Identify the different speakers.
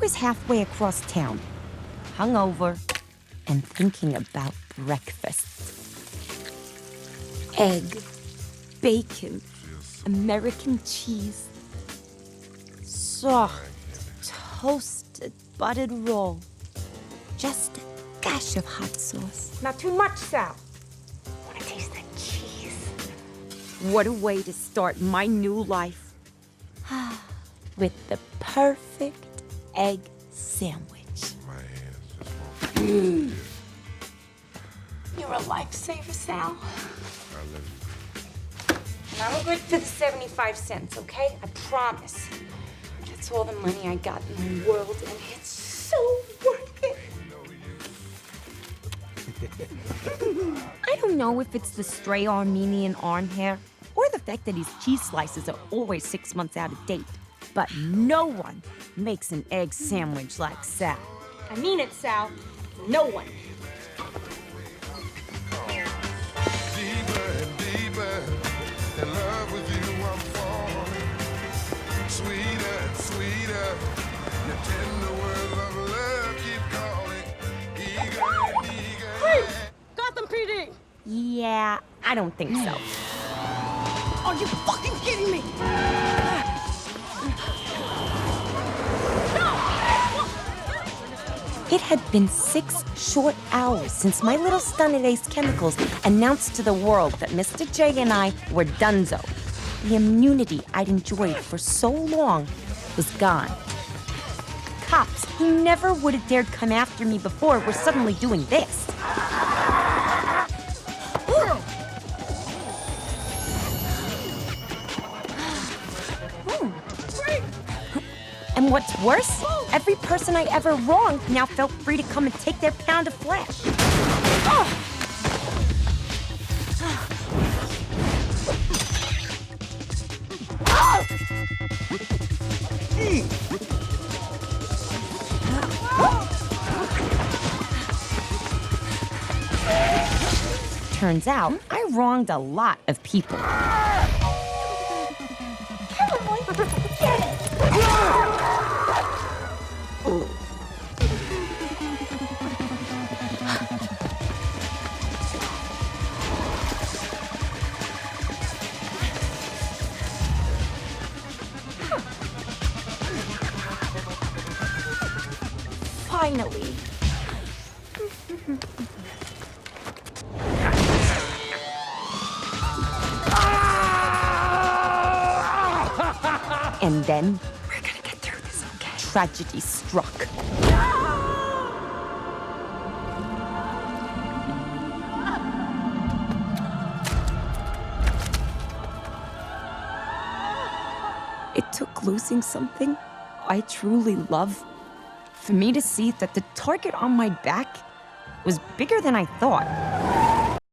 Speaker 1: was halfway across town, hungover, and thinking about breakfast. Egg, bacon, American cheese, soft, toasted, buttered roll. Just a dash of hot sauce.
Speaker 2: Not too much, Sal. I want to taste that cheese.
Speaker 1: What a way to start my new life. With the perfect egg sandwich.
Speaker 2: You're a lifesaver, Sal. And I'm good for the 75 cents, okay? I promise. That's all the money I got in the world, and it's so worth it.
Speaker 1: I don't know if it's the stray Armenian arm hair or the fact that his cheese slices are always 6 months out of date, but no one makes an egg sandwich like Sal.
Speaker 2: I mean it, Sal. No one.
Speaker 3: Deeper and deeper in love with you I'm falling. Sweeter and sweeter, your tender words of love keep calling. Eager and eager.
Speaker 4: Freeze! Gotham PD!
Speaker 1: Yeah, I don't think so.
Speaker 4: Are you fucking kidding me?
Speaker 1: It had been 6 short hours since my little stun at Ace Chemicals announced to the world that Mr. J and I were donezo. The immunity I'd enjoyed for so long was gone. Cops who never would have dared come after me before were suddenly doing this. And what's worse, every person I ever wronged now felt free to come and take their pound of flesh. Turns out, I wronged a lot of people. Finally. And then,
Speaker 2: We're gonna get through this, okay?
Speaker 1: tragedy struck. It took losing something I truly love for me to see that the target on my back was bigger than I thought.